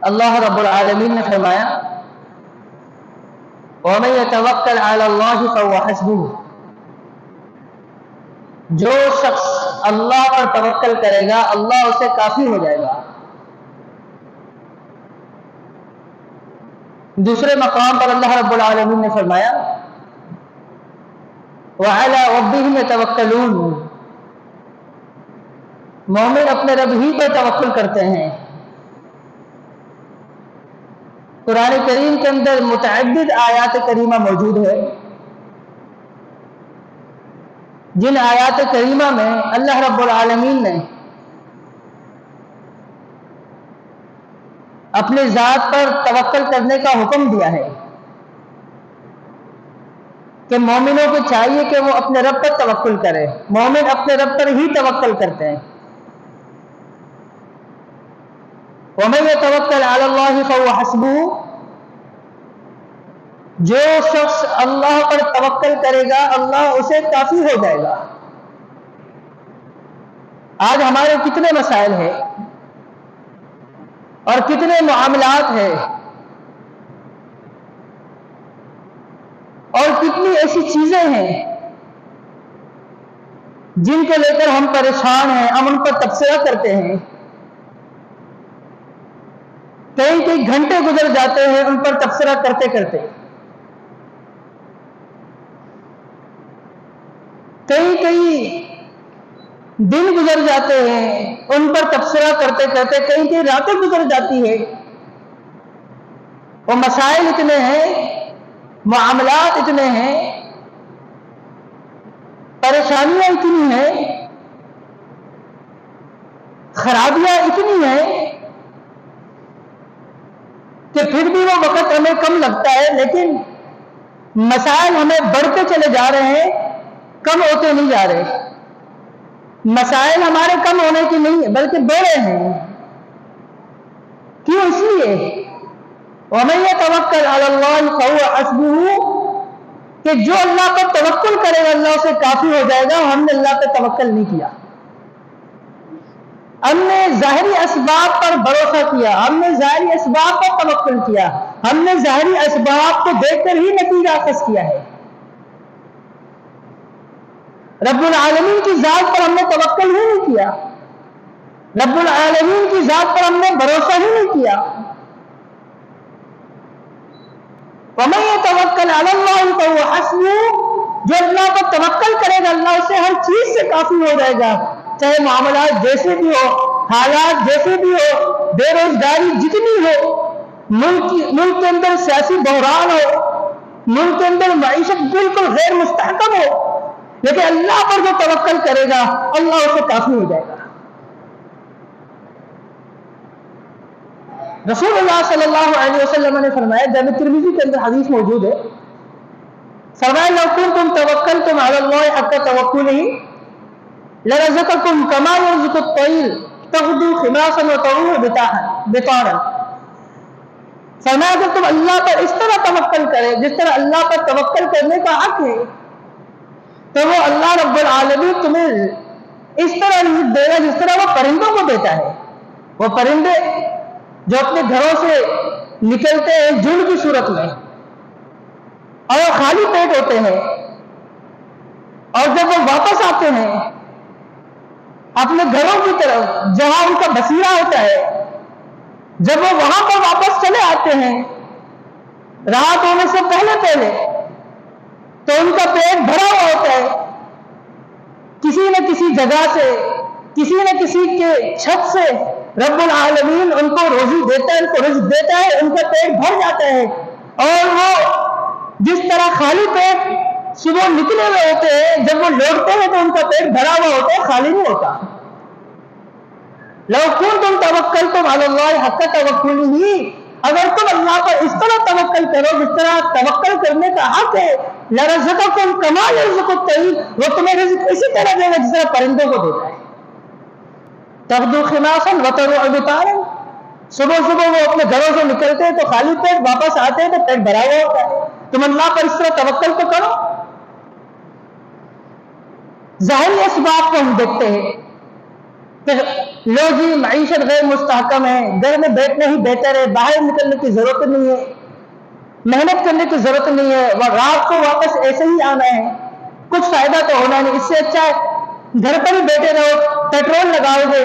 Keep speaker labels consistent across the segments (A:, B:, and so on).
A: اللہ رب العالمین نے فرمایا وَمَن يَتَوَكَّلْ عَلَى اللَّهِ فَهُوَ حَسْبُهُ، جو شخص اللہ پر توکل کرے گا اللہ اسے کافی ہو جائے گا۔ دوسرے مقام پر اللہ رب العالمین نے فرمایا وَعَلَى رَبِّهِمْ يَتَوَكَّلُونَ، مومن اپنے رب ہی پر توکل کرتے ہیں۔ قرآن کریم کے اندر متعدد آیات کریمہ موجود ہے، جن آیات کریمہ میں اللہ رب العالمین نے اپنے ذات پر توکل کرنے کا حکم دیا ہے کہ مومنوں کو چاہیے کہ وہ اپنے رب پر توکل کرے۔ مومن اپنے رب پر ہی توکل کرتے ہیں۔ وَمَن يَتَوَكَّلْ عَلَى اللَّهِ فَهُوَ حَسْبُهُ، جو شخص اللہ پر توکل کرے گا اللہ اسے کافی ہو جائے گا۔ آج ہمارے کتنے مسائل ہیں اور کتنے معاملات ہیں اور کتنی ایسی چیزیں ہیں جن کو لے کر ہم پریشان ہیں، ہم ان پر تبصرہ کرتے ہیں، کئی گھنٹے گزر جاتے ہیں ان پر تبصرہ کرتے کرتے، کئی دن گزر جاتے ہیں ان پر تبصرہ کرتے کرتے، کئی راتیں گزر جاتی ہے۔ وہ مسائل اتنے ہیں، معاملات اتنے ہیں، پریشانیاں اتنی ہیں، خرابیاں اتنی ہیں کہ پھر بھی وہ وقت ہمیں کم لگتا ہے، لیکن مسائل ہمیں بڑھتے چلے جا رہے ہیں، کم ہوتے نہیں جا رہے۔ مسائل ہمارے کم ہونے کی نہیں بلکہ بڑھ رہے ہیں۔ کیوں؟ اس لیے وَمَن يَتَوَكَّلْ عَلَى اللَّهِ فَهُوَ حَسْبُهُ، کہ جو اللہ پر توکل کرے گا اللہ اسے کافی ہو جائے گا۔ ہم نے اللہ پر توکل نہیں کیا، ہم نے ظاہری اسباب پر بھروسہ کیا، ہم نے ظاہری اسباب پر توکل کیا، ہم نے ظاہری اسباب کو دیکھ کر ہی نتیجہ اخذ کیا ہے۔ رب العالمین کی ذات پر ہم نے توکل ہی نہیں کیا، رب العالمین کی ذات پر ہم نے بھروسہ ہی نہیں کیا۔ وَمَن يَتَوَكَّلْ عَلَى اللَّهِ فَهُوَ حَسْبُهُ، جو اللہ پر توکل کرے گا اللہ اسے ہر چیز سے کافی ہو جائے گا، چاہے معاملات جیسے بھی ہو، حالات جیسے بھی ہو، بے روزگاری جتنی ہو، ملک کے اندر سیاسی بحران ہو، ملک کے اندر معیشت بالکل غیر مستحکم ہو، لیکن اللہ پر جو توکل کرے گا اللہ اسے کافی ہو جائے گا۔ رسول اللہ صلی اللہ علیہ وسلم نے فرمایا، جامع ترمذی کے اندر حدیث موجود ہے، فرمایا لو کنتم توکلتم علی اللہ حق توکلہ لرزقکم کما یرزق الطیر تغدو خماصا وتروح بطانا۔ فرمایا اگر تم اللہ پر اس طرح توکل کرے جس طرح اللہ پر توکل کرنے کا حق ہے تو وہ اللہ رب العالمین تمہیں اس طرح رزق دے گا جس طرح وہ پرندوں کو دیتا ہے۔ وہ پرندے جو اپنے گھروں سے نکلتے ہیں جھنڈ کی صورت میں اور وہ خالی پیٹ ہوتے ہیں، اور جب وہ واپس آتے ہیں اپنے گھروں کی طرف جہاں ان کا بسیرا ہوتا ہے، جب وہ وہاں پر واپس چلے آتے ہیں رات ہونے سے پہلے تو ان کا پیٹ بھرا ہوا ہوتا ہے، کسی نہ کسی جگہ سے، کسی نہ کسی کے چھت سے رب العالمین ان کو روزی دیتا ہے، ان کو رزق دیتا ہے، ان کا پیٹ بھر جاتا ہے، اور وہ جس طرح خالی پیٹ صبح نکلے ہوئے ہوتے ہیں جب وہ لوٹتے ہیں تو ان کا پیٹ بھرا ہوا ہوتا ہے، خالی نہیں ہوتا۔ لو کنتم توکلتم علی اللہ حق توکلہ، اگر تم اللہ پر اس طرح توکل کرو جس طرح توکل کرنے کا حق ہے، لرزقکم کما یرزق الطیر، وہ تمہیں رزق اسی طرح دے گا جس طرح پرندوں کو دیتا ہے۔ تغدو خماصا وتروح بطانا، صبح وہ اپنے گھروں سے نکلتے ہیں تو خالی پیٹ، واپس آتے ہیں تو پیٹ بھرا ہوا ہوتا ہے۔ تم اللہ پر اس طرح توکل تو کرو۔ ظاہری اسباب کو ہم دیکھتے ہیں کہ لو جی معیشت غیر مستحکم ہے، گھر میں بیٹھنا ہی بہتر ہے، باہر نکلنے کی ضرورت نہیں ہے، محنت کرنے کی ضرورت نہیں ہے، وہ رات کو واپس ایسے ہی آنا ہے، کچھ فائدہ تو ہونا نہیں، اس سے اچھا ہے گھر پر ہی بیٹھے رہو، پیٹرول لگاؤ گے،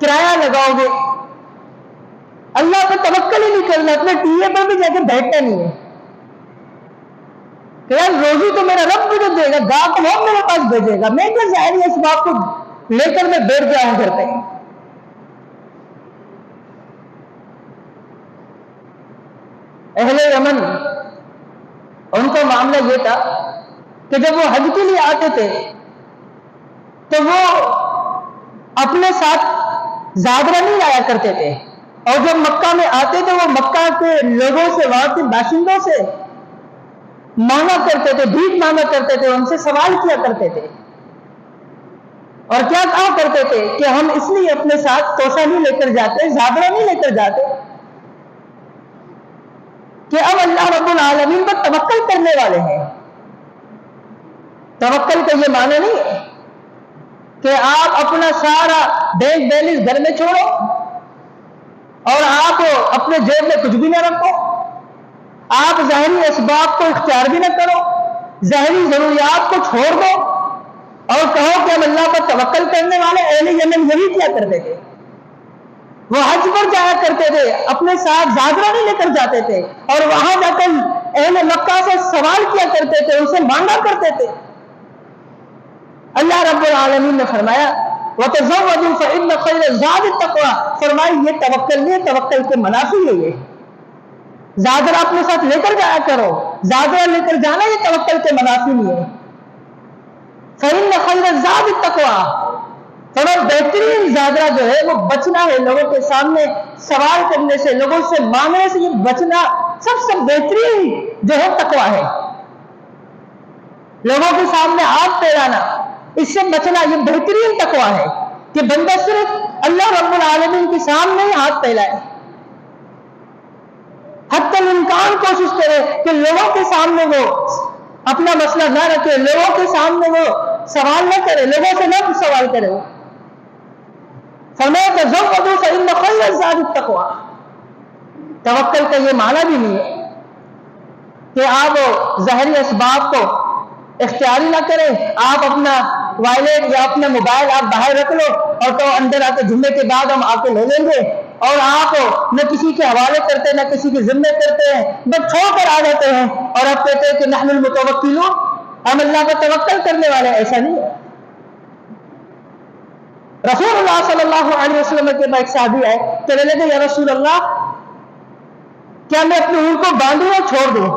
A: کرایہ لگاؤ گے، اللہ پہ توکل ہی نہیں کرنا، اپنے ٹی وی پر بھی جا کے بیٹھنا نہیں ہے کہ یار روزی تو میرا رب مجھے دے گا، گاہ تو وہ میرے پاس بھیجے گا، میں کیا ظاہری اسباب کو لے کر میں بیٹھ جاؤں گھر پہ۔ اہل یمن ان کا معاملہ یہ تھا کہ جب وہ حج کے لیے آتے تھے تو وہ اپنے ساتھ زادرہ نہیں لایا کرتے تھے، اور جب مکہ میں آتے تھے وہ مکہ کے لوگوں سے، وہاں کے باشندوں سے مانگا کرتے تھے، بھیک مانگا کرتے تھے، ان سے سوال کیا کرتے تھے، اور کیا کہا کرتے تھے کہ ہم اس لیے اپنے ساتھ توشہ نہیں لے کر جاتے، زادرہ نہیں لے کر جاتے کہ اب اللہ رب العالمین پر توکل کرنے والے ہیں۔ توکل کا یہ معنی نہیں ہے کہ آپ اپنا سارا بینک بیلنس گھر میں چھوڑو اور آپ اپنے جیب میں کچھ بھی نہ رکھو، آپ ظاہری اسباب کو اختیار بھی نہ کرو، ظاہری ضروریات کو چھوڑ دو اور کہو کہ ہم اللہ پر توکل کرنے والے۔ اہل یمن یہی کیا کرتے تھے، وہ حج پر جایا کرتے تھے، اپنے ساتھ زادرہ نہیں لے کر جاتے تھے، اور وہاں جا کر اہل مکہ سے سوال کیا کرتے تھے، ان سے مانگا کرتے تھے۔ اللہ رب العالمین نے فرمایا وَتَزَوَّدُوا فَإِنَّ خَيْرَ الزَّادِ التَّقْوَىٰ، فرمایا یہ توکل نہیں، توکل کے منافی ہے یہ، زادرہ اپنے ساتھ لے کر جایا کرو، زادرہ لے کر جانا یہ توکل کے منافی نہیں ہے۔ فَإِنَّ خَيْرَ الزَّادِ التَّقْوَىٰ، فرمایا بہترین زادرہ جو ہے وہ بچنا ہے، لوگوں کے سامنے سوال کرنے سے، لوگوں سے مانگنے سے، یہ بچنا سب سے بہترین جو ہے تقویٰ ہے۔ لوگوں کے سامنے ہاتھ پھیلانا، اس سے بچنا یہ بہترین تقویٰ ہے کہ بندہ صرف اللہ رب العالمین کے سامنے ہی ہاتھ پھیلائے، حتی الامکان کوشش کرے کہ لوگوں کے سامنے وہ اپنا مسئلہ نہ رکھے، لوگوں کے سامنے وہ سوال نہ کرے، لوگوں سے نہ سوال کرے۔ فرمایا تزودوا فإن خير الزاد التقوى، توکل کا یہ معنی بھی نہیں ہے کہ آپ ظاہری اسباب کو اختیاری نہ کریں، آپ اپنا وائلیٹ یا اپنا موبائل آپ باہر رکھ لو اور تو اندر آ کے جمعے کے بعد ہم آ کے لے لیں گے، اور آپ نہ کسی کے حوالے کرتے نہ کسی کے ذمے کرتے ہیں، بس چھوڑ کر آ جاتے ہیں اور آپ کہتے ہیں کہ نحن المتوکلون، ہم اللہ پر توکل کرنے والے۔ ایسا نہیں ہے۔ رسول اللہ صلی اللہ علیہ وسلم کے پاس ایک صحابی آئے، کہنے لگے یا رسول اللہ کیا میں اپنے اونٹ کو باندھوں یا چھوڑ دوں؟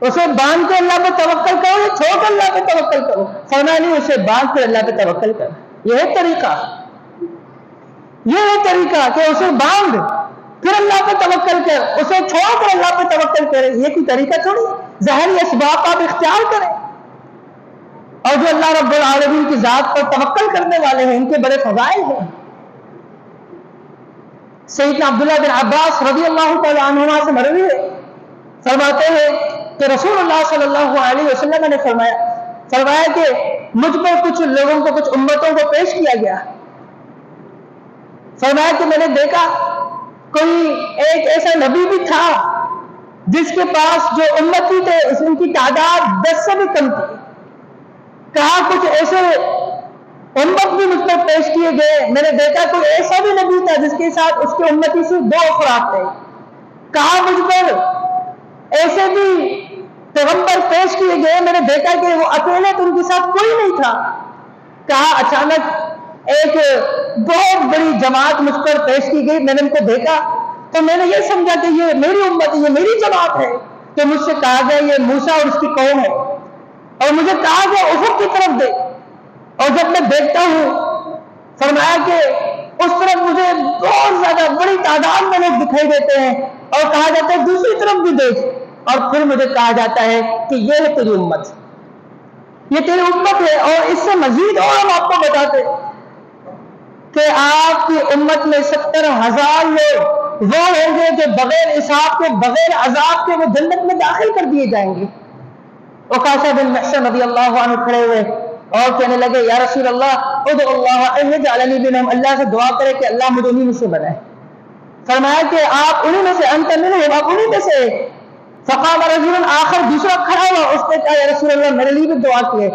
A: اسے باندھ کے اللہ پہ توکل کرو یا چھوڑ کر اللہ پہ توکل کرو؟ فرمایا نہیں، اسے باندھ کر اللہ پہ توکل کرو۔ یہ ہے طریقہ، یہ ہے طریقہ کہ اسے باندھ پھر اللہ پہ توکل کر، اسے چھوڑ کر اللہ پہ توکل کرے، یہ کوئی طریقہ چھوڑی؟ ظاہری اسباب آپ اختیار کریں، اور جو اللہ رب العالمین کی ذات پر توکل کرنے والے ہیں ان کے بڑے فضائل ہیں۔ سیدنا عبداللہ بن عباس رضی اللہ تعالی عنہما سے مروی ہے، فرماتے ہیں کہ رسول اللہ صلی اللہ علیہ وسلم نے فرمایا کہ مجھ پر کچھ لوگوں کو، کچھ امتوں کو پیش کیا گیا، فرمایا کہ میں نے دیکھا کوئی ایک ایسا نبی بھی تھا جس کے پاس جو امتی تھے ان کی تعداد 10 سے بھی کم تھی، کہا کچھ ایسے امت بھی مجھ پر پیش کیے گئے، میں نے دیکھا کوئی ایسا بھی نبی تھا جس کے ساتھ اس کے امتی سے 2 افراد تھے، کہا مجھ پر ایسے بھی پیغمبر پیش کیے گئے، میں نے دیکھا کہ وہ اکیلے تو ان کے ساتھ کوئی نہیں تھا، کہا اچانک ایک بہت بڑی جماعت مجھ پر پیش کی گئی، میں نے ان کو دیکھا تو میں نے یہ سمجھا کہ یہ میری امت ہے، یہ میری جماعت ہے، کہ مجھ سے کہا گیا یہ موسیٰ اور اس کی قوم ہے، اور مجھے کہا گیا افق کی طرف دے، اور جب میں دیکھتا ہوں فرمایا کہ اس طرف مجھے بہت زیادہ بڑی تعداد میں لوگ دکھائی دیتے ہیں، اور کہا جاتا ہے دوسری طرف بھی دیکھ، اور پھر مجھے کہا جاتا ہے کہ یہ ہے تیری امت، یہ تیری امت ہے۔ اور اس سے مزید اور ہم آپ کو بتاتے کہ آپ کی امت میں 70,000 لوگ وہ ہوں گے جو بغیر حساب کے، بغیر عذاب کے وہ جنت میں داخل کر دیے جائیں گے۔ عکاشہ بن محصن رضی اللہ عنہ کھڑے ہوئے اور کہنے لگے یا رسول اللہ ادعو اللہ ان یجعلنی منہم، اللہ سے دعا کرے کہ اللہ مجھے انہی میں سے بنائے۔ فرمایا کہ آپ انہی میں سے، انت منہم، آپ انہی میں سے۔ فقام رجل آخر، دوسرا کھڑا ہوا، اس نے کہا یا رسول اللہ میرے لیے بھی دعا کیے،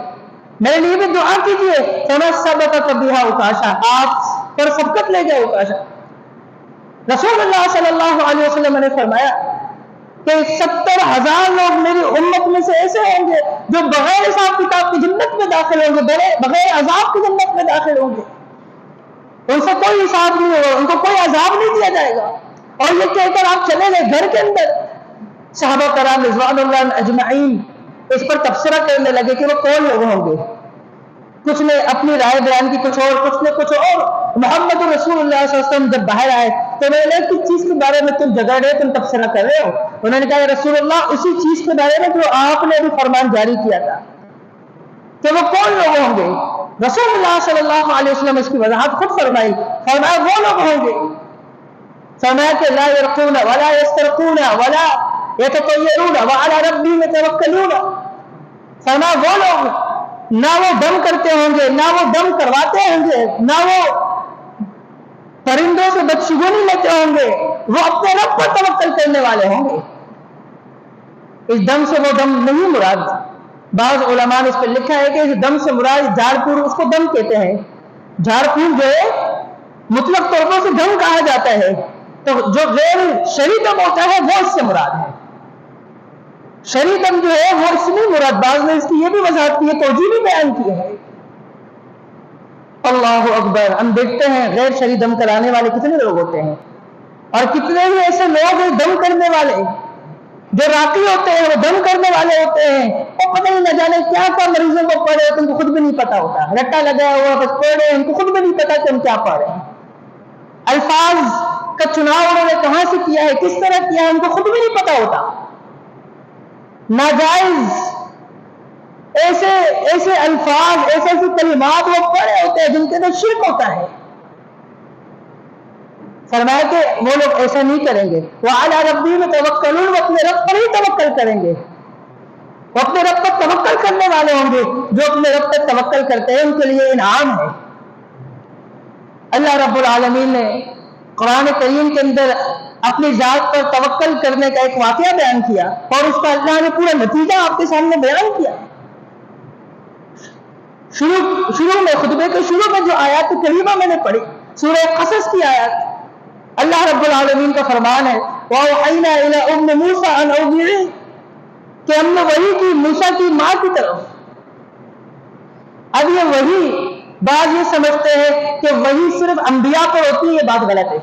A: میرے لیے بھی دعا کیجیے۔ فما سبقک بہا عکاشہ، آپ پر سبقت لے گیا عکاشہ۔ رسول اللہ صلی اللہ علیہ وسلم نے فرمایا کہ 70,000 لوگ میری امت میں سے ایسے ہوں گے جو بغیر حساب کتاب کی جنت میں داخل ہوں گے، بغیر عذاب کی جنت میں داخل ہوں گے، ان سے کوئی حساب نہیں ہوگا، ان کو کوئی عذاب نہیں دیا جائے گا۔ اور یہ کہہ کر آپ چلے گئے گھر کے اندر۔ صحابہ کرام رضوان اللہ اجمعین اس پر تبصرہ کرنے لگے کہ وہ کون لوگ ہوں گے، کچھ نے اپنی رائے بیان کی کچھ اور، کچھ نے کچھ اور۔ محمد رسول اللہ صلی اللہ علیہ وسلم جب باہر آئے تو میں نے کس چیز کے بارے میں تم جگہ رہے، تم تبصرہ کر رہے ہو؟ انہوں نے کہا یا رسول اللہ اسی چیز کے بارے میں جو آپ نے ابھی فرمان جاری کیا تھا کہ وہ کون لوگ ہوں گے۔ رسول اللہ صلی اللہ علیہ وسلم اس کی وضاحت خود فرمائی، فرمایا وہ لوگ ہوں گے، فرمایا کہ لا یرقون ولا یسترقون ولا یتطیرون وعلی ربہم یتوکلون، فرمایا وہ لوگ نہ وہ دم کرتے ہوں گے، نہ وہ دم کرواتے ہوں گے، نہ وہ پرندوں سے بدشگونی لیتے ہوں گے، وہ اپنے رب پر توکل کرنے والے ہوں گے۔ اس دم سے وہ دم نہیں مراد، بعض علماء نے اس پہ لکھا ہے کہ اس دم سے مراد جھاڑ پھوڑ، اس کو دم کہتے ہیں، جھاڑ پھوڑ جو ہے مطلق طور پر سے دم کہا جاتا ہے، تو جو غیر شرعی دم ہوتا ہے وہ اس سے مراد ہے۔ شرعی دم جو ہے وہ اس سے نہیں مراد، بعض نے اس کی یہ بھی وضاحت کی ہے، توجیہ بھی بیان کی ہے۔ اللہ اکبر، ہم دیکھتے ہیں غیر شرعی دم کرانے والے کتنے لوگ ہوتے ہیں، اور کتنے ہی ایسے لوگ ہیں دم کرنے والے جو راقی ہوتے ہیں، وہ دم کرنے والے ہوتے ہیں، وہ پتہ نہیں نہ جانے کیا کیا مریضوں کو پڑھ رہے ہوتے ہیں، ان کو خود بھی نہیں پتا ہوتا، رٹا لگایا ہوا بس پڑھ رہے ہیں، ان کو خود بھی نہیں پتا کہ ہم کیا پڑھ رہے ہیں۔ الفاظ کا چناؤ انہوں نے کہاں سے کیا ہے، کس طرح کیا ہے، ان کو خود بھی نہیں پتا ہوتا۔ ناجائز ایسے الفاظ، ایسے کلمات وہ پڑھے ہوتے ہیں جن کے اندر شرک ہوتا ہے۔ فرمایا کہ وہ لوگ ایسا نہیں کریں گے، وَعَلَىٰ رَبِّهِمْ يَتَوَكَّلُونَ، وہ اپنے رب پر ہی توکل کریں گے، وہ اپنے رب پر توکل کرنے والے ہوں گے۔ جو اپنے رب پر توکل کرتے ہیں ان کے لیے انعام ہے۔ اللہ رب العالمین نے قرآن کریم کے اندر اپنی ذات پر توکل کرنے کا ایک واقعہ بیان کیا، اور اس کا اللہ نے پورا نتیجہ آپ کے سامنے بیان کیا۔ شروع میں، خطبے کے شروع میں جو آیات کریمہ میں نے پڑھی، سورہ قصص کی آیات، اللہ رب العالمین کا فرمان ہے وَأَوْحَيْنَا إِلَىٰ أُمِّ مُوسَىٰ أَنْ أَرْضِعِيهِ، کہ ہم نے وحی کی موسیٰ کی ماں کی طرف۔ اب یہ وحی، بعض یہ سمجھتے ہیں کہ وحی صرف انبیاء پر ہوتی ہے، یہ بات غلط ہے۔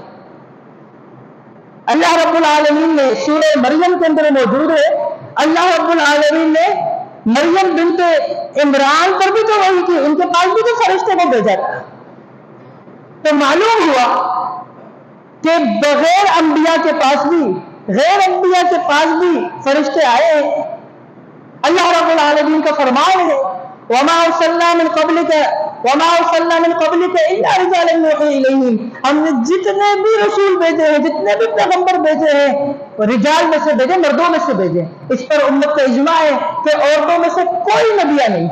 A: اللہ رب العالمین نے سورہ مریم کے اندر موجود ہے، اللہ رب العالمین نے مریم بنت عمران پر بھی تو وحی کی، ان کے پاس بھی تو فرشتے کو بھیجا تھا۔ تو معلوم ہوا کہ بغیر انبیاء کے پاس بھی، غیر انبیاء کے پاس بھی فرشتے آئے ہیں۔ اللہ رب العالمین کا فرمان ہے وَمَا أَرْسَلْنَا مِن قَبْلِكَ إِلَّا رِجَالًا نُوحِي إِلَيْهِمْ، ہم نے جتنے بھی رسول بھیجے ہیں، جتنے بھی پیغمبر بھیجے ہیں، رجال میں سے بھیجے، مردوں میں سے بھیجے۔ اس پر امت کا اجماع ہے کہ عورتوں میں سے کوئی نبیہ نہیں،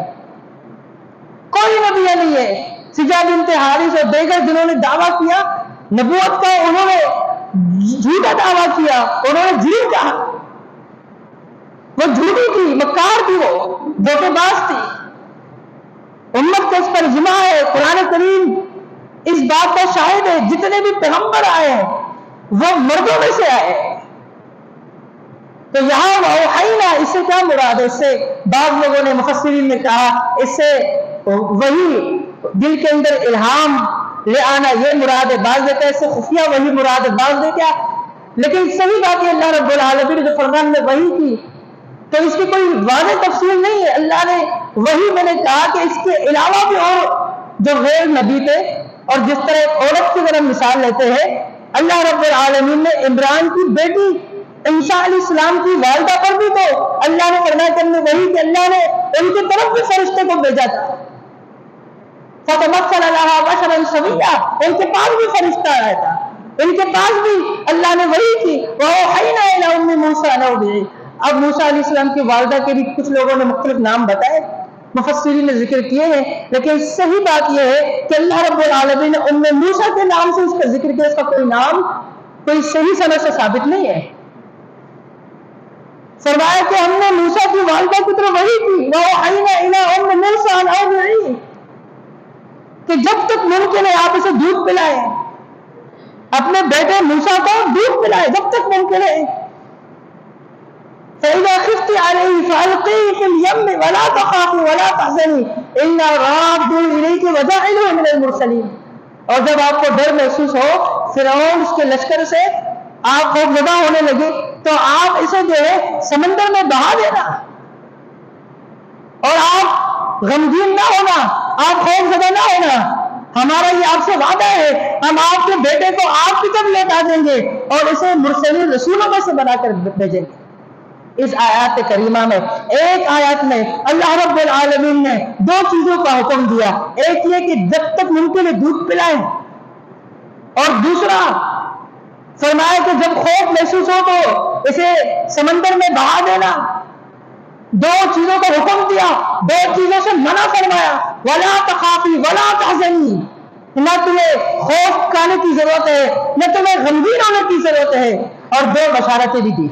A: کوئی نبیہ نہیں ہے۔ سجا بنت حارث اور دیگر جنہوں نے دعویٰ کیا نبوت کا، انہوں نے جھوٹا دعویٰ کیا، انہوں نے جھوٹ کہا، وہ جھوٹی تھی، مکار تھی، وہ دھوکے باز تھی۔ امت کا اس پر اجماع ہے، قرآن کریم اس بات کا شاہد ہے، جتنے بھی پیغمبر آئے ہیں وہ مردوں میں سے آئے ہیں۔ تو یہاں وَأَوْحَيْنَا، اس سے کیا مراد ہے؟ اس سے بعض لوگوں نے، مفسرین نے کہا اس سے وہی دل کے اندر الہام لے آنا یہ مراد ہے، بعض نے کہا اس سے خفیہ وہی مراد ہے، بعض نے کیا، لیکن صحیح بات ہے اللہ رب العالمین نے جو فرمان میں وحی کی تو اس کی کوئی واضح تفصیل نہیں ہے۔ اللہ نے وہی، میں نے کہا کہ اس کے علاوہ بھی اور جو غیر نبی تھے، اور جس طرح ایک عورت کی طرح مثال لیتے ہیں، اللہ رب العالمین نے عمران کی بیٹی عیسیٰ علیہ السلام کی والدہ پر بھی تو اللہ نے فرمایا کہ ہم نے وہی کہ اللہ نے ان کی طرف بھی فرشتے کو بھیجا تھا، فَتَمَثَّلَ لَهَا بَشَرًا سَوِيًّا، ان کے پاس بھی فرشتہ آیا تھا، ان کے پاس بھی اللہ نے وحی کی۔ وَأَوْحَيْنَا إِلَىٰ أُمِّ مُوسَىٰ أَنْ أَرْضِعِيهِ، اب موسیٰ علیہ السلام کی والدہ کے بھی کچھ لوگوں نے مختلف نام بتائے، مفسرین نے ذکر کیے ہیں، لیکن صحیح بات یہ ہے کہ اللہ رب العالمین نے ام موسیٰ کے نام سے اس کا ذکر کیا، اس کا کوئی نام کوئی صحیح سند سے ثابت نہیں ہے۔ فرمایا کہ ہم نے موسیٰ کی والدہ کی طرف وحی کی، وَأَوْحَيْنَا إِلَىٰ أُمِّ مُوسَىٰ أَنْ أَرْضِعِيهِ، کہ جب تک ممکن ہے آپ اسے دودھ پلائیں، اپنے بیٹے موسیٰ کو دودھ پلائیں جب تک ممکن ہے۔ فَإِذَا خِفْتِ عَلَيْهِ فَأَلْقِيهِ فِي الْيَمِّ وَلَا تَخَافِي وَلَا تَحْزَنِي إِنَّا رَادُّوهُ إِلَيْكِ وَجَاعِلُوهُ مِنَ الْمُرْسَلِينَ، اور جب آپ کو ڈر محسوس ہو فرعون اس کے لشکر سے آپ خوفزدہ ہونے لگے تو آپ اسے جو ہے سمندر میں بہا دینا، اور آپ غمگین نہ ہونا، آپ خوفزدہ نہ ہونا، ہمارا یہ آپ سے وعدہ ہے، ہم آپ کے بیٹے کو آپ کی طرف لوٹا دیں گے اور اسے مرسلین رسولوں میں سے بنا کر بھیجیں گے۔ اس آیات کریمہ میں، ایک آیات میں اللہ رب العالمین نے دو چیزوں کا حکم دیا، ایک یہ کہ جب تک ممکن ہے دودھ پلائیں، اور دوسرا فرمایا کہ جب خوف محسوس ہو تو اسے سمندر میں بہا دینا۔ دو چیزوں کا حکم دیا، دو چیزوں سے منع فرمایا، وَلَا تَخَافِي وَلَا تَحْزَنِي، نہ تمہیں خوف کھانے کی ضرورت ہے نہ تمہیں غمگین ہونے کی ضرورت ہے، اور دو بشارتیں بھی دی۔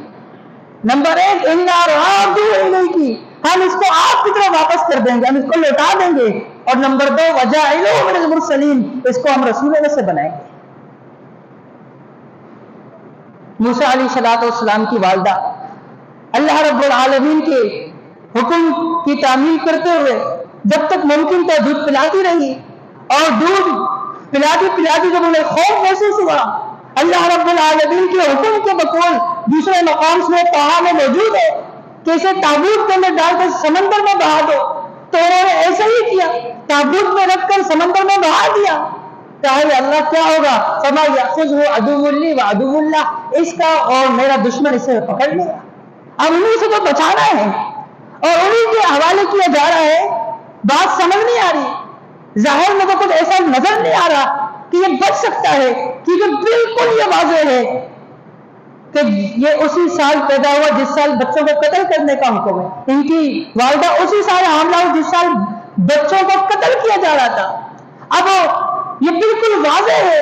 A: نمبر ایک، اِنَّا رَادُّوهُ إِلَيْكِ، ہم اس کو آپ کی طرف واپس کر دیں گے، ہم اس کو لوٹا دیں گے، اور نمبر دو، وَجَاعِلُوهُ مِنَ الْمُرْسَلِينَ، اس کو ہم رسولوں میں سے بنائیں گے۔ موسیٰ علیہ السلام کی والدہ اللہ رب العالمین کے حکم کی تعمیل کرتے ہوئے جب تک ممکن تھا دودھ پلاتی رہی، اور دودھ پلاتی پلاتی جب انہیں خوف محسوس ہوا، اللہ رب العالمین کے حکم کے بقول دوسرے مقام سے طٰہٰ میں موجود ہے کہ اسے تابوت کے اندر ڈال کر سمندر میں بہا دو، تو انہوں نے ایسا ہی کیا، تابوت میں رکھ کر سمندر میں بہا دیا۔ چاہے اللہ کیا ہوگا، فَمَا يَأْخُذْهُ عَدُوٌّ لِّي وَعَدُوٌّ لَّهُ، اس کا اور میرا دشمن اسے پکڑ لیا، اب انہیں سے تو بچانا ہے اور انہیں کے حوالے کیا جا رہا ہے۔ بات سمجھ نہیں آ رہی، ظاہر میں تو کچھ ایسا نظر نہیں آ رہا کہ یہ بچ سکتا ہے، کیونکہ بالکل یہ واضح ہے کہ یہ اسی سال پیدا ہوا جس سال بچوں کو قتل کرنے کا حکم ہے، ان کی والدہ اسی سال حاملہ ہوئی جس سال بچوں کو قتل کیا جا رہا تھا۔ اب یہ بالکل واضح ہے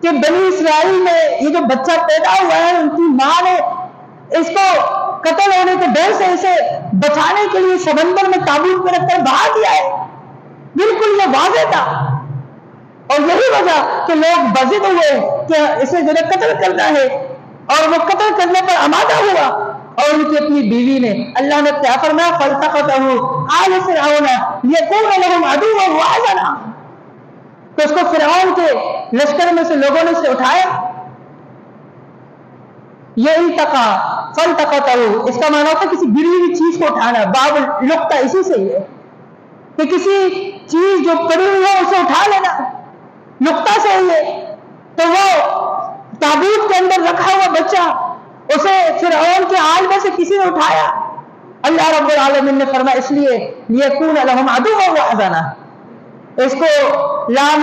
A: کہ بنی اسرائیل میں یہ جو بچہ پیدا ہوا ہے، ان کی ماں نے اس کو قتل ہونے کے ڈر سے اسے بچانے کے لیے سمندر میں تابوت میں رکھ کر بہا دیا ہے، بالکل یہ واضح تھا، اور یہی وجہ کہ لوگ بضد ہوئے کہ اسے جو ہے قتل کرنا ہے، اور وہ قتل کرنے پر آمادہ ہوا، اور ان کی اپنی بیوی نے، اللہ نے کیا فرمایا، فَالْتَقَطَهُ آلُ فِرْعَوْنَ لِيَكُونَ لَهُمْ عَدُوًّا وَحَزَنًا، تو اس کو فرعون کے لشکر میں سے لوگوں نے اسے اٹھایا۔ یہ التقا فَالْتَقَطَهُ، اس کا معنی ہوتا ہے کسی گری ہوئی چیز کو اٹھانا، باب لقطہ اسی سے ہی ہے کہ کسی چیز جو پڑی ہوئی ہے اسے اٹھا لینا، نقطہ سے ہی ہے۔ تو وہ تابوت کے اندر رکھا ہوا بچہ، اسے فرعون کے آل میں سے کسی نے اٹھایا، اللہ رب العالمین نے فرمایا اس لیے لِيَكُونَ لَهُمْ عَدُوًّا وَحَزَنًا، اس کو لام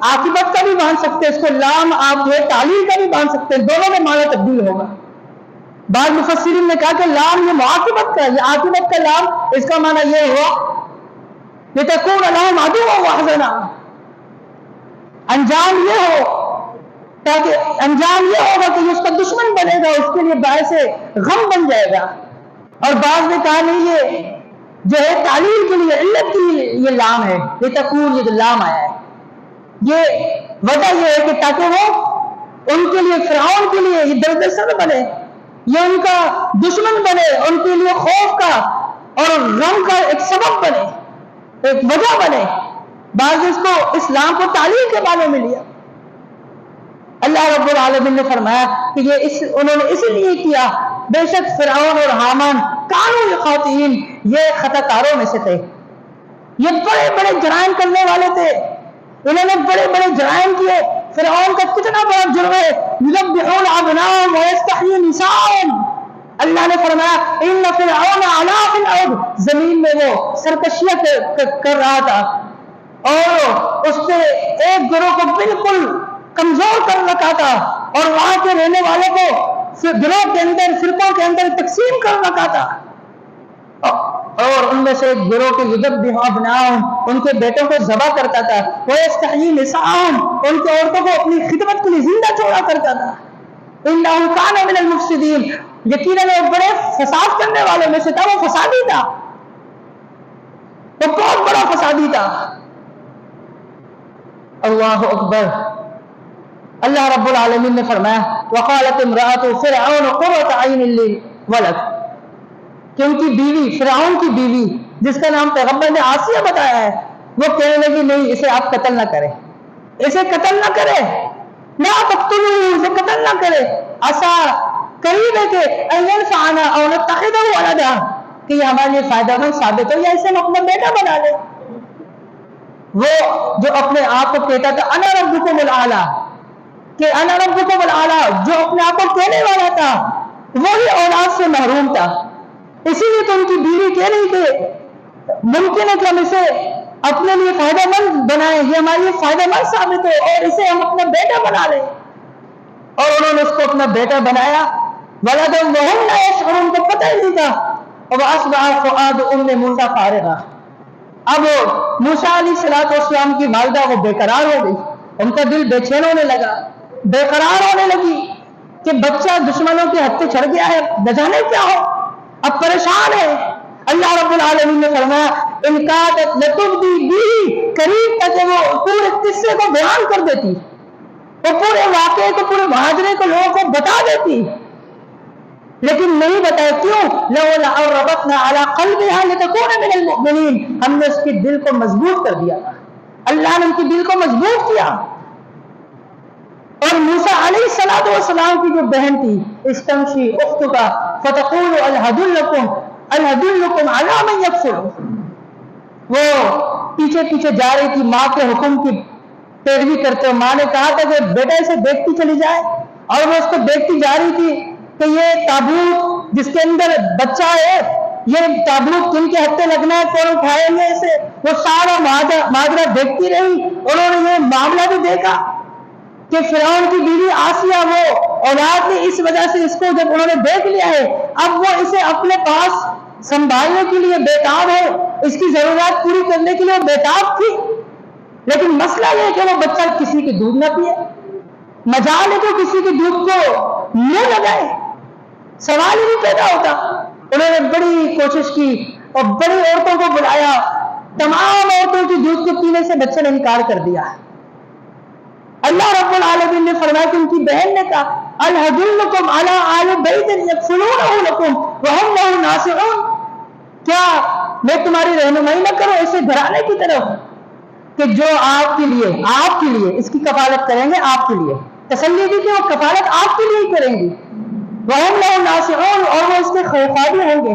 A: عاقبت کا بھی مان سکتے، اس کو لام آپ جو ہے تعلیل کا بھی مان سکتے، دونوں میں معنی تبدیل ہوگا۔ بعض مفسرین نے کہا کہ لام یہ معاقبت کا، یہ عاقبت کا لام، اس کا معنی یہ ہوا لِتَكُونَ لَهُمْ عَدُوًّا وَحَزَنًا، انجام یہ ہو، تاکہ انجام یہ ہوگا کہ اس کا دشمن بنے گا، اس کے لیے باعث غم بن جائے گا۔ اور بعض نے کہا نہیں، یہ جو ہے تعلیل کے لیے، علت کے لیے یہ لام ہے، یہ تکون، یہ جو لام آیا ہے، یہ وجہ یہ ہے کہ تاکہ وہ ان کے لیے، فرعون کے لیے یہ درد سر بنے، یہ ان کا دشمن بنے، ان کے لیے خوف کا اور غم کا ایک سبب بنے، ایک وجہ بنے۔ بعض اس کو اسلام کو تعلیل کے معنی میں لیا۔ اللہ رب العالمین نے فرمایا کہ یہ انہوں نے اس لیے کیا، بے شک فرعون اور حامان کانوا یخاطئین، یہ خطا کاروں میں سے تھے، یہ بڑے بڑے جرائم کرنے والے تھے، انہوں نے بڑے بڑے جرائم کیے۔ فرعون کا کتنا بڑا جرم ہے، یذبحون ابناءهم ویستحیون نساءهم، اللہ نے فرمایا ان فرعون علا فی الارض، زمین میں وہ سرکشیاں کر رہا تھا، اور اس سے ایک گروہ کو بالکل کمزور کر رکھا تھا، اور وہاں کے رہنے والوں کو گروہ کے اندر، فرقوں کے اندر تقسیم کر رکھا تھا۔ اور ان میں سے ایک گروہ کے یذبح ابناءہم، ان کے بیٹوں کو ذبح کرتا تھا، ویستحیی نساءہم، ان کی عورتوں کو اپنی خدمت کے لیے زندہ چھوڑا کرتا تھا، انہ کان من المفسدین، یقیناً وہ بڑے فساد کرنے والوں میں سے تھا، وہ فسادی تھا، وہ بہت بڑا فسادی تھا۔ اللہ اکبر۔ اللہ رب العالمین نے فرمایا وقالت امرأۃ فرعون قرۃ عین لی ولد، کہ ان کی بیوی، فرعون کی بیوی جس کا نام پیغمبر نے آسیہ بتایا ہے، وہ کہنے لگی نہیں اسے آپ قتل نہ کریں، اسے قتل نہ کرے، لا تقتلوہ، اسے قتل نہ کرے، عسیٰ، قریب ہے کہ ان ینفعنا او نتخذہ ولدا، کہ یہ ہمارے لیے فائدہ مند ثابت ہو یا اسے ہم اپنا بیٹا بنا لیں۔ وہ جو اپنے آپ کو کہتا تھا انا ربکم الاعلی، کہ انا ربکم الاعلی، جو اپنے آپ کو کہنے والا تھا وہی اولاد سے محروم تھا، اسی لیے تو ان کی بیوی کہہ رہی کہ ممکن ہے کہ ہم اسے اپنے لیے فائدہ مند بنائیں، یہ ہمارے لیے فائدہ مند ثابت ہو اور اسے ہم اپنا بیٹا بنا لیں، اور انہوں نے اس کو اپنا بیٹا بنایا، ولدا وہم لا یشعرون، کو پتہ ہی نہیں تھا، واصبح فؤاد ام موسیٰ فارغا، اب موسیٰ علیہ السلام کی والدہ وہ بے قرار ہو گئی، ان کا دل بے چین ہونے لگا، بے قرار ہونے لگی کہ بچہ دشمنوں کے ہتھے چڑھ گیا ہے، نہ جانے کیا ہو، اب پریشان ہے۔ اللہ رب العالمین نے فرمایا ان کادت لتبدی بھی، قریب تک وہ پورے قصے کو بیان کر دیتی، وہ پورے واقعے کو، پورے مہاجرے کو لوگوں کو بتا دیتی، لیکن نہیں بتایا، کیوں؟ لولا ان ربطنا علی قلبها لتكون من المؤمنین، ہم نے اس کے دل کو مضبوط کر دیا، اللہ نے ان کے دل کو مضبوط کیا۔ اور موسیٰ علیہ السلام کی جو بہن تھی استمشی اختک فتقول الحدلکم علی من یکفر، وہ پیچھے پیچھے جا رہی تھی ماں کے حکم کی پیروی کرتے ہوئے، ماں نے کہا تھا کہ بیٹا اسے دیکھتی چلی جائے، اور وہ اس کو دیکھتی جا رہی تھی کہ یہ تابوت جس کے اندر بچہ ہے، یہ تابوت کن کے ہتھے لگنا ہے، کون اٹھائیں گے اسے، وہ سارا ماجرا دیکھتی رہی، انہوں نے یہ معاملہ بھی دیکھا کہ فرعون کی بیوی آسیہ وہ اولاد نے اس وجہ سے اس کو جب انہوں نے دیکھ لیا ہے، اب وہ اسے اپنے پاس سنبھالنے کے لیے بےتاب ہے، اس کی ضرورت پوری کرنے کے لیے بےتاب تھی، لیکن مسئلہ یہ ہے کہ وہ بچہ کسی کے دودھ نہ پیے، مجال ہے تو کسی کے دودھ کو منہ لگائے، سوال ہی نہیں پیدا ہوتا۔ انہوں نے بڑی کوشش کی اور بڑی عورتوں کو بلایا، تمام عورتوں کے دودھ کو پینے سے بچے نے انکار کر دیا۔ اللہ رب العالمین نے فرمایا کہ ان کی بہن نے کہا الحدلکم علی آل بیت یکفلونہ لکم وہم لہ ناصحون، کیا میں تمہاری رہنمائی نہ کروں ایسے گھرانے کی طرف کہ جو آپ کے لیے اس کی کفالت کریں گے، آپ کے لیے تسلی دی کہ وہ کفالت آپ کے لیے ہی کریں گی، وہم لہ ناصحون، اور وہ اس کے خوفادی ہوں گے۔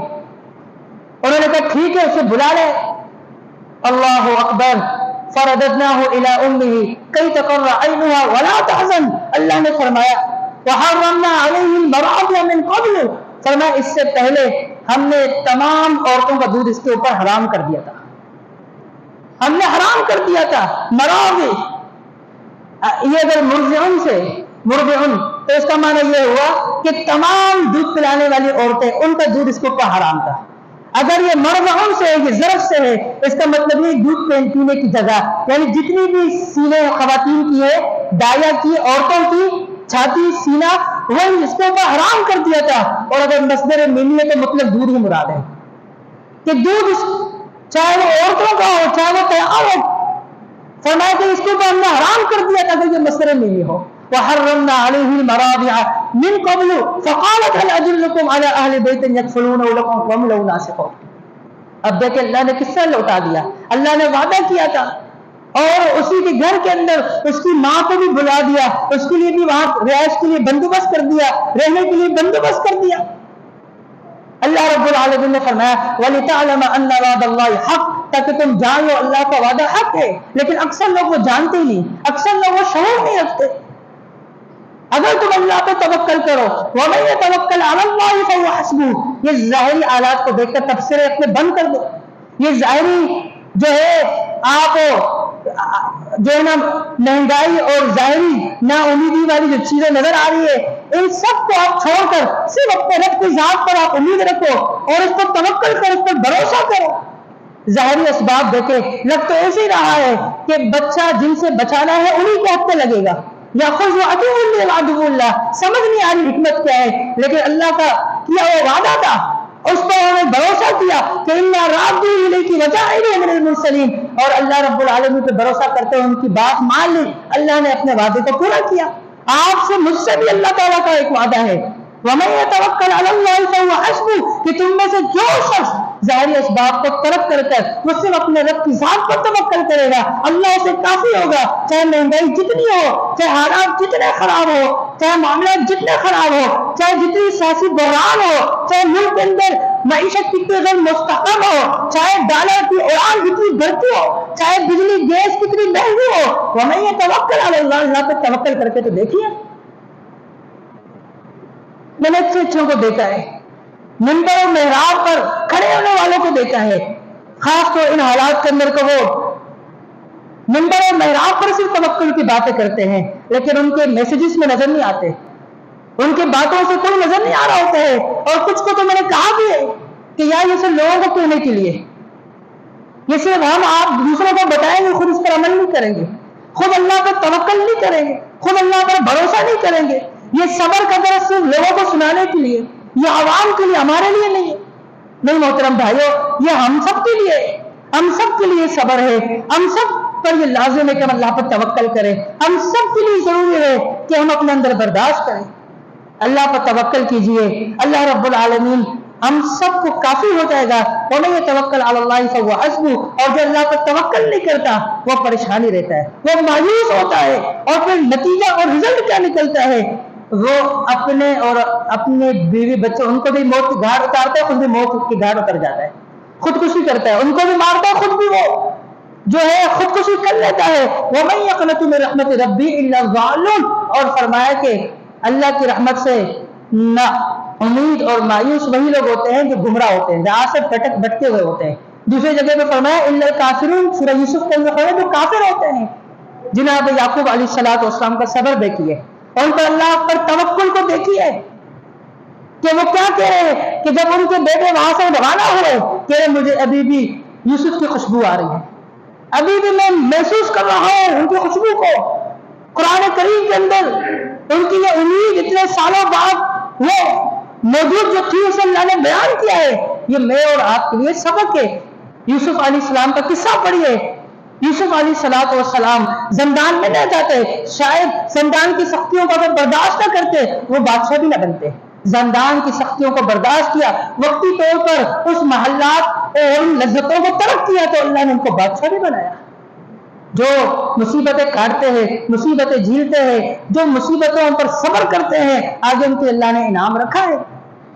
A: انہوں نے کہا ٹھیک ہے اسے بلا لے۔ اللہ اکبر۔ فرددناہ الی امہ کی تقر عینہا ولا تحزن، اللہ نے فرمایا وحرمنا علیہ المراضع من قبل، فرمایا اس سے پہلے ہم نے تمام عورتوں کا دودھ اس کے اوپر حرام کر دیا تھا، ہم نے حرام کر دیا تھا۔ مراضع یہ اگر مرضعن تو اس کا معنی یہ ہوا کہ تمام دودھ پلانے والی عورتیں ان کا دودھ اس کے اوپر حرام تھا۔ اگر یہ مرضعن سے ہے، یہ ظرف سے ہے، اس کا مطلب یہ دودھ پینے کی جگہ، یعنی جتنی بھی سینے خواتین کی ہے، دایا کی، عورتوں کی چھاتی سینہ، وہ اس کے اوپر حرام کر دیا تھا۔ اور اگر مصدر مینی ہے تو مطلب دودھ ہی مراد ہے کہ دودھ چاہے وہ عورتوں کا ہو چاہے وہ تیار ہو، فرمایا کہ اس کے اوپر ہم نے حرام کر دیا تھا کہ یہ مصدر مینی ہو۔ وحرمنا علیہ المراضع من قبل فقالت هل ادلکم علی اہل بیت یکفلونہ لکم وہم لہ ناصحون۔ اب دیکھیں اللہ نے کس طرح لوٹا دیا، اللہ نے وعدہ کیا تھا اور اسی کے گھر کے اندر اس کی ماں کو بھی بلا دیا، اس کے لیے بھی وہاں رہائش کے لیے بندوبست کر دیا، رہنے کے لیے بندوبست کر دیا۔ اللہ رب العالمین نے فرمایا وَلِتَعْلَمَ أَنَّ وَعْدَ اللَّهِ حَقٌّ، تاکہ تم جان لو اللہ کا وعدہ حق ہے، لیکن اکثر لوگ وہ جانتے ہی نہیں، اکثر لوگ وہ شعور نہیں رکھتے۔ اگر تم اللہ پہ توکل کرو وَمَن يَتَوَكَّلْ عَلَى اللَّهِ فَهُوَ حَسْبُهُ، یہ ظاہری آلات کو دیکھ کر تبصرے اپنے بند کر دو، یہ ظاہری جو ہے آپ جو ہے نا مہنگائی اور ظاہری نا امیدی والی جو چیزیں نظر آ رہی ہے، ان سب کو آپ چھوڑ کر صرف اپنے رب کی ذات پر آپ امید رکھو اور اس پر توکل کرو، اس پر بھروسہ کرو۔ ظاہری اسباب دیکھے لگ تو ایسے ہی رہا ہے کہ بچہ جن سے بچانا ہے انہی کے حق پہ لگے گا، یا خود وہ عدو اللہ، سمجھ نہیں آ رہی حکمت کیا ہے، لیکن اللہ کا کیا وہ وعدہ تھا، اس پر انہوں نے بھروسہ کیا کہ اِنَّا رَادُّوهُ إِلَيْكِ وَجَاعِلُوهُ مِنَ الْمُرْسَلِينَ، اور اللہ رب العالمین پہ بھروسہ کرتے ہوئے ان کی بات مان لی، اللہ نے اپنے وعدے کو پورا کیا۔ آپ سے مجھ سے بھی اللہ تعالیٰ کا ایک وعدہ ہے، وَمَن يَتَوَكَّلْ عَلَى اللَّهِ فَهُوَ حَسْبُهُ، کہ تم میں سے جو شخص ظاہری اسباب کو ترک کر کر وہ صرف اپنے رب کی ذات پر توکل کرے گا، اللہ اسے کافی ہوگا، چاہے مہنگائی جتنی ہو، چاہے حالات جتنے خراب ہو، چاہے معاملات جتنے خراب ہو، چاہے جتنی سیاسی بحران ہو، چاہے ملک کے اندر معیشت کتنی غیر مستحکم ہو، چاہے ڈالر کی اڑان کتنی بڑھتی ہو، چاہے بجلی گیس کتنی مہنگی ہو، وَمَن يَتَوَكَّلْ عَلَى اللَّهِ، اللہ پہ توکل کر کے تو دیکھیے۔ میں نے اچھوں کو دیکھا ہے، منبر و محراب پر کھڑے ہونے والوں کو دیکھا ہے، خاص طور ان حالات کے اندر کہ وہ منبر و محراب پر صرف توکل کی باتیں کرتے ہیں، لیکن ان کے میسیجز میں نظر نہیں آتے، ان کی باتوں سے کوئی نظر نہیں آ رہا ہوتا ہے، اور کچھ کو تو میں نے کہا بھی ہے کہ یار یہ صرف لوگوں کو کہنے کے لیے، یہ صرف ہم آپ دوسروں کو بتائیں گے، خود اس پر عمل نہیں کریں گے، خود اللہ پر توکل نہیں کریں گے، خود اللہ پر بھروسہ نہیں کریں گے، یہ صبر کا درس صرف لوگوں کو سنانے کے لیے، یہ عوام کے لیے، ہمارے لیے نہیں ہے۔ نہیں محترم بھائیو، یہ ہم سب کے لیے، ہم سب کے لیے صبر ہے، ہم سب پر یہ لازم ہے کہ ہم اللہ پر توکل کریں، ہم سب کے لیے ضروری ہے کہ ہم اپنے اندر برداشت کریں، اللہ پر توکل کیجئے، اللہ رب العالمین ہم سب کو کافی ہو جائے گا۔ وَمَن يَتَوَكَّلْ عَلَى اللَّهِ فَهُوَ حَسْبُهُ، اور جو اللہ پر توکل نہیں کرتا وہ پریشانی رہتا ہے، وہ مایوس ہوتا ہے، اور پھر نتیجہ اور رزلٹ کیا نکلتا ہے، وہ اپنے اور اپنے بیوی بچے ان کو بھی موت کی گھاٹ اتارتا ہے، خود بھی موت کی گھاٹ اتر جاتا ہے، خودکشی کرتا ہے، ان کو بھی مارتا ہے، خود بھی وہ جو ہے خودکشی کر لیتا ہے۔ وَمَن يَقْنَطُ مِن رَحْمَتِ رَبِّهِ إِلَّا الضَّالُّونَ، اور فرمایا کہ اللہ کی رحمت سے نا امید اور مایوس وہی لوگ ہوتے ہیں جو گمراہ ہوتے ہیں، جہاں سے بھٹکے ہوئے ہوتے ہیں۔ دوسری جگہ پہ فرمایا إِلَّا الْكَافِرُونَ، سورہ یوسف کے اندر فرمایا جو کافر ہوتے ہیں، جناب یعقوب علیہ السلام کا صبر دیکھیے، ان پر اللہ پر توکل کو دیکھیے کہ وہ کیا کہہ رہے ہیں کہ جب ان کے بیٹے وہاں سے روانہ ہوئے کہہ رہے مجھے ابھی بھی یوسف کی خوشبو آ رہی ہے، ابھی بھی میں محسوس کر رہا ہوں ان کی خوشبو کو۔ قرآن کریم کے اندر ان کی یہ امید اتنے سالوں بعد وہ موجود جو تھی اسے اللہ نے بیان کیا ہے، یہ میں اور آپ کے لیے سبق ہے۔ یوسف علیہ السلام کا قصہ پڑھیے، یوسف علیہ السلام زندان میں نہ جاتے، شاید زندان کی سختیوں کو اگر برداشت نہ کرتے وہ بادشاہ بھی نہ بنتے، زندان کی سختیوں کو برداشت کیا، وقتی طور پر اس محلات اور ان لذتوں کو ترک کیا تو اللہ نے ان کو بادشاہ بھی بنایا۔ جو مصیبتیں کاٹتے ہیں، مصیبتیں جھیلتے ہیں، جو مصیبتوں پر صبر کرتے ہیں، آگے ان کے اللہ نے انعام رکھا ہے۔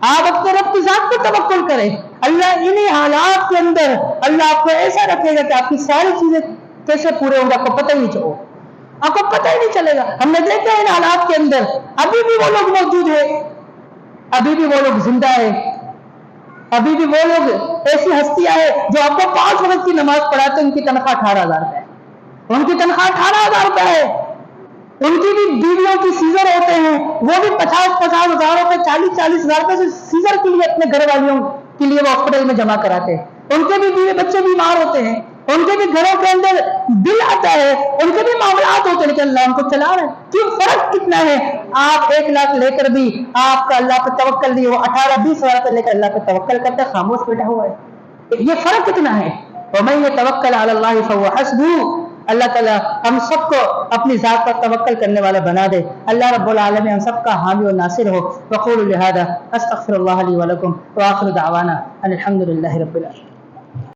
A: آپ اپنے رب کی ذات پر توکل کریں، اللہ انہی حالات کے اندر اللہ آپ کو ایسا رکھے گا کہ آپ کی ساری چیزیں کیسے پورے ہوں گے آپ کو پتہ ہی نہیں چلے، آپ کو پتہ ہی نہیں چلے گا۔ ہم نے دیکھا ہے ان حالات کے اندر ابھی بھی وہ لوگ موجود ہیں، ابھی بھی وہ لوگ زندہ ہیں، ابھی بھی وہ لوگ ایسی ہستیاں ہیں جو آپ کو 5 وقت کی نماز پڑھاتے ہیں، ان کی تنخواہ 18,000 روپے ہے، ان کی تنخواہ 18,000 روپے ہے، ان کی بھی بیویوں کی سیزر ہوتے ہیں، وہ بھی 50,000 روپے 40,000 روپے سے سیزر کے لیے اپنے گھر والیوں کے لیے وہ ہاسپٹل میں جمع کراتے ہیں، ان کے بھی بیوی بچے بیمار ہوتے ہیں، ان کے بھی گھروں کے اندر بل آتا ہے، ان کے بھی معاملات ہوتے ہیں، لیکن اللہ ان کو چلا رہا ہے۔ کیوں؟ فرق کتنا ہے؟ آپ 1 لاکھ لے کر بھی آپ کا اللہ پہ توکل نہیں، وہ 18-20 ہزار روپے لے کر اللہ پہ توکل کرتا ہے، خاموش بیٹھا ہوا ہے، یہ فرق کتنا ہے؟ وَمَن يَتَوَكَّلْ عَلَى اللَّهِ فَهُوَ حَسْبُهُ، اللہ تعالیٰ ہم سب کو اپنی ذات پر توکل کرنے والا بنا دے، اللہ رب العالمین ہم سب کا حامی و ناصر ہو۔ وقولوا لهذا استغفر الله لي ولكم واخر دعوانا ان الحمد لله رب العالمين۔